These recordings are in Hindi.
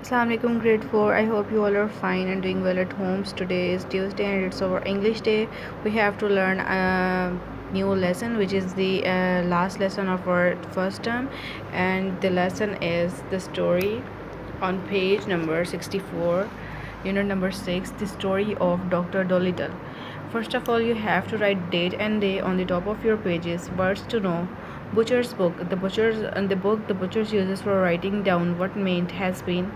Assalamualaikum grade 4. I hope you all are fine and doing well at homes. Today is Tuesday and it's our English day. We have to learn a new lesson which is the last lesson of our first term, and the lesson is the story on page number 64, unit number 6, the story of Dr. Dolittle. First of all, you have to write date and day on the top of your pages. Words to know. Butcher's book. The butcher's uses for writing down what meat has been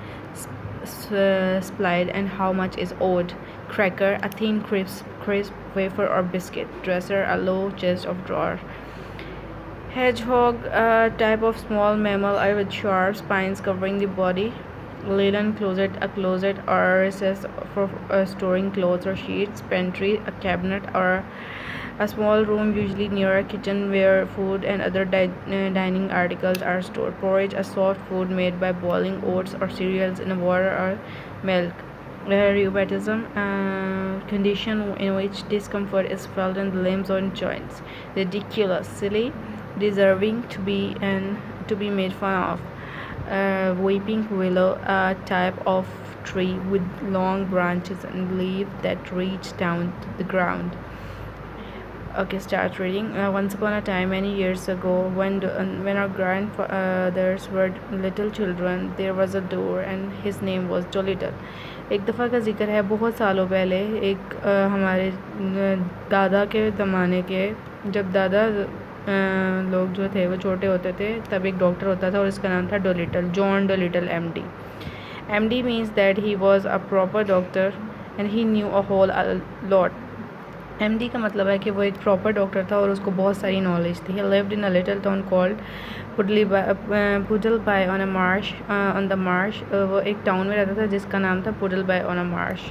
supplied and how much is owed. Cracker, a thin crisp wafer or biscuit. Dresser, a low chest of drawer. Hedgehog, a type of small mammal with sharp spines covering the body. Linen closet, a closet or recess for storing clothes or sheets. Pantry, a cabinet or a small room usually near a kitchen where food and other dining articles are stored. Porridge, a soft food made by boiling oats or cereals in water or milk. Rheumatism, condition in which discomfort is felt in the limbs or joints. Ridiculous, silly, deserving to be made fun of. Weeping willow, a type of tree with long branches and leaves that reach down to the ground. Okay, start reading. Once upon a time, many years ago, when our grandfathers were little children, there was a door, and his name was Dolittle. एक दफ़ा का जिक्र है बहुत सालों पहले, एक हमारे दादा के ज़माने के, जब दादा लोग जो थे वो छोटे होते थे, तब एक डॉक्टर होता था और इसका नाम था Doolittle, John Doolittle MD. MD means that he was a proper doctor and he knew a whole lot. MD का मतलब है कि वो एक प्रॉपर डॉक्टर था और उसको बहुत सारी नॉलेज थी. He lived in a little town called Puddleby on a marsh, on the marsh. वो एक टाउन में रहता था जिसका नाम था Puddleby on a marsh.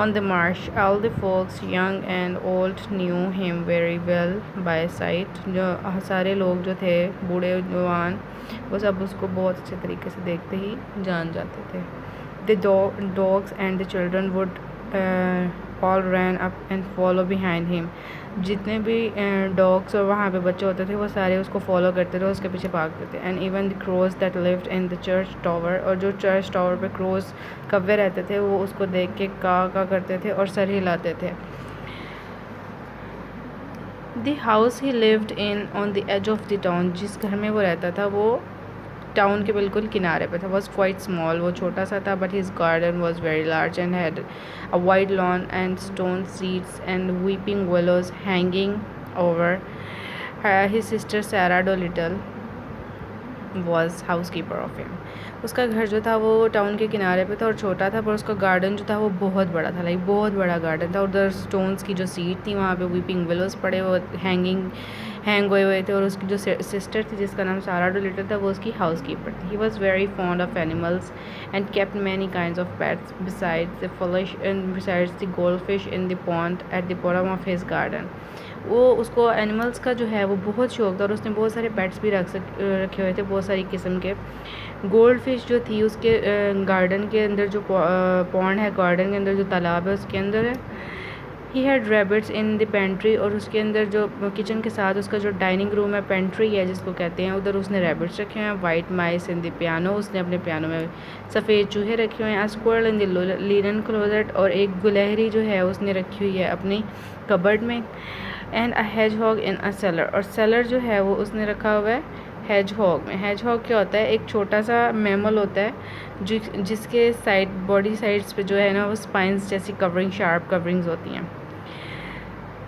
On the marsh, all the folks, young and old, knew him very well by sight. जो सारे लोग जो थे, बूढ़े जवान, वो सब उसको बहुत अच्छे तरीके से देखते ही जान जाते थे. The dogs and the children would all ran up and follow behind him. जितने भी डॉग्स और वहाँ पे बच्चे होते थे वो सारे उसको फॉलो करते थे, उसके पीछे भागते थे. And even the crows that lived in the church tower, और जो चर्च टावर पे क्रोज कव्वे रहते थे वो उसको देख के का करते थे और सर हिलाते थे. The house he lived in on the edge of the town, जिस घर में वो रहता था वो टाउन के बिल्कुल किनारे पे था. वॉज क्वाइट स्मॉल, वो छोटा सा था, but his garden was very large and had a wide lawn and stone seats and weeping willows hanging over. His sister Sarah Dolittle was housekeeper of him. उसका घर जो था वो टाउन के किनारे पे था और छोटा था, पर उसका गार्डन जो था वो बहुत बड़ा था, लाइक बहुत बड़ा गार्डन था. उधर स्टोन्स की जो सीट थी वहाँ पे वीपिंग विलोज पड़े वो हैंग हुए थे, और उसकी जो सिस्टर थी जिसका नाम सारा डोलिटल था वो उसकी हाउस कीपर थी. He was very fond of animals and kept many kinds of pets besides the gold fish in the pond at the bottom of his garden. वो उसको एनिमल्स का जो है वो बहुत शौक था और उसने बहुत सारे पेट्स भी रखे हुए थे, बहुत सारी किस्म के. गोल्ड फिश जो थी उसके गार्डन के अंदर, जो पॉन्ड है गार्डन के अंदर, जो तालाब है उसके अंदर है. He had rabbits in the pantry, और उसके अंदर जो किचन के साथ उसका जो डाइनिंग रूम है, पेंट्री है जिसको कहते हैं, उधर उसने रैबिट्स रखे हुए हैं. White mice in the piano, उसने अपने पियानो में सफ़ेद चूहे रखे हुए हैं. A squirrel in the linen closet, और एक गुलहरी जो है उसने रखी हुई है अपनी कबर्ड में. And a hedgehog in a cellar, और सेलर जो है वो उसने रखा हुआ है हेज हॉग में. हेज हॉग क्या होता है? एक छोटा सा मैमल होता है जिसके बॉडी साइड्स पे जो है ना वो स्पाइंस जैसी शार्प कवरिंग्स होती हैं.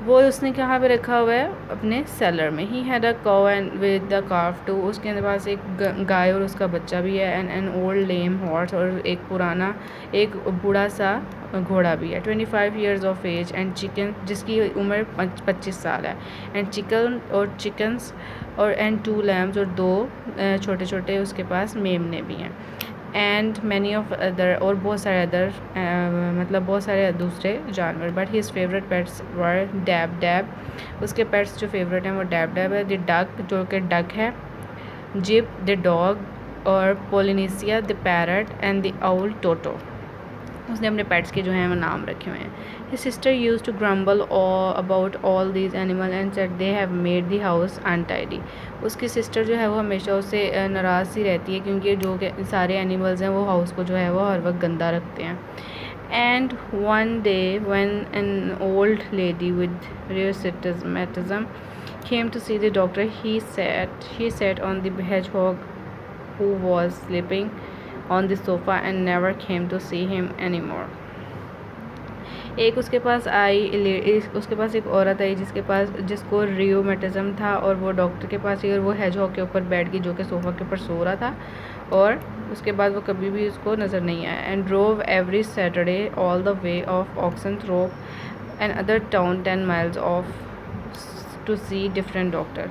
वो उसने कहाँ पे रखा हुआ है? अपने सेलर में. He had a cow and with the calf too, उसके पास एक गाय और उसका बच्चा भी है. And an old lame horse, और एक बूढ़ा सा घोड़ा भी है. 25 years of age and chicken, जिसकी उम्र 25 साल है. एंड चिकन्स और एंड 2 लैम्स, और 2 छोटे छोटे उसके पास मेमने भी हैं. एंड मैनी ऑफ अदर, और बहुत सारे अदर मतलब बहुत सारे दूसरे जानवर. But his favourite pets were dab. उसके पेट्स जो फेवरेट हैं वो डैब है. द डक, जो कि डक है. जिप द डॉग, और Polynesia the parrot, and the owl Toto. उसने अपने पेट्स के जो हैं वो नाम रखे हुए हैं। His sister used to grumble about all these animal and said they have made the house untidy. उसकी सिस्टर जो है वो हमेशा उससे नाराज़ सी रहती है क्योंकि जो सारे एनिमल्स हैं वो हाउस को जो है वो हर वक्त गंदा रखते हैं। And one day when an old lady with rheumatism came to see the doctor, she sat on the hedgehog who was sleeping on the sofa and never came to see him anymore. उसके पास एक औरत आई जिसको रियोमेटिज्म था और वो डॉक्टर के पास आई और वो हेजहॉग के ऊपर बैठ गई जो कि सोफ़ा के ऊपर सो रहा था और उसके बाद वो कभी भी उसको नज़र नहीं आया। And drove every Saturday all the way of Oxenthorpe and other town 10 miles of to see different doctor.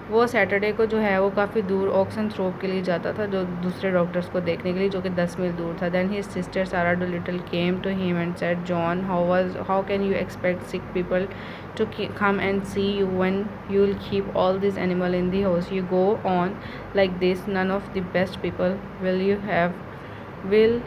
वो सैटरडे को जो है वो काफ़ी दूर ऑक्सनथ्रोप के लिए जाता था जो दूसरे डॉक्टर्स को देखने के लिए जो कि 10 मील दूर था। Then his sister Sarah Dolittle came to him and said John how can you expect sick people to come and see you when you'll keep all these animal in the house? You go on like this, none of the best people will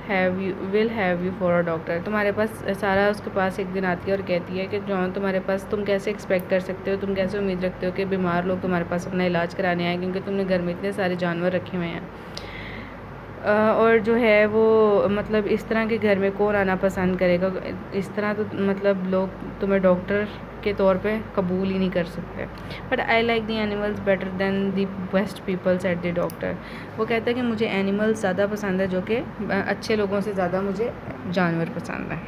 have you for a doctor. तुम्हारे पास सारा उसके पास एक दिन आती है और कहती है कि जॉन तुम्हारे पास तुम कैसे एक्सपेक्ट कर सकते हो, तुम कैसे उम्मीद रखते हो कि बीमार लोग तुम्हारे पास अपना इलाज कराने आए क्योंकि तुमने घर में इतने सारे जानवर रखे हुए हैं। और जो है वो मतलब इस तरह के घर में कौन आना पसंद करेगा, इस तरह तो मतलब लोग तुम्हें डॉक्टर के तौर पे कबूल ही नहीं कर सकते। But I like the animals better than the best peoples at the doctor. वो कहता है कि मुझे एनिमल्स ज़्यादा पसंद है जो कि अच्छे लोगों से ज़्यादा मुझे जानवर पसंद है।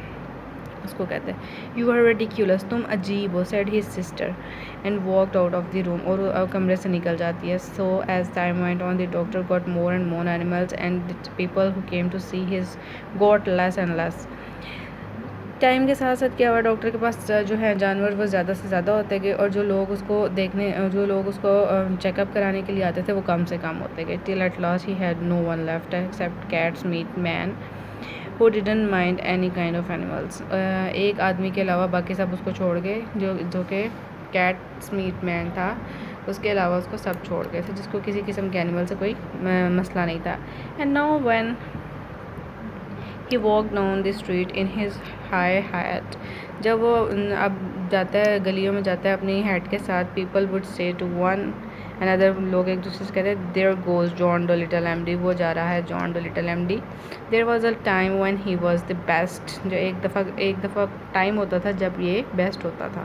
उसको कहते हैं यू आर रेडिक्यूलस, तुम अजीब हो, said his sister and walked out of the room. और कमरे से निकल जाती है। So as time went on the doctor got more and more animals and the people who came to see his got less and less. Time के साथ साथ क्या हुआ, डॉक्टर के पास जो है जानवर वो ज़्यादा से ज़्यादा होते गए और जो लोग उसको चेकअप कराने के लिए आते थे वो कम से कम होते गए। Till at last he had no one left except cats meat man who didn't mind any kind of animals. एक आदमी के अलावा बाकी सब उसको छोड़ गए जो कि कैट्स मीट मैन था, उसके अलावा उसको सब छोड़ गए थे जिसको किसी किस्म के एनिमल से कोई मसला नहीं था। And now when he walk down the street in his hi hat, जब वो अब जाता है गलियों में जाता है अपनी हैट के साथ, people would say to one another, लोग एक दूसरे से कहते हैं there goes John Dolittle MD, वो जा रहा है John Dolittle MD. There was a time when he was the best, जो एक दफ़ा टाइम होता था जब ये बेस्ट होता था।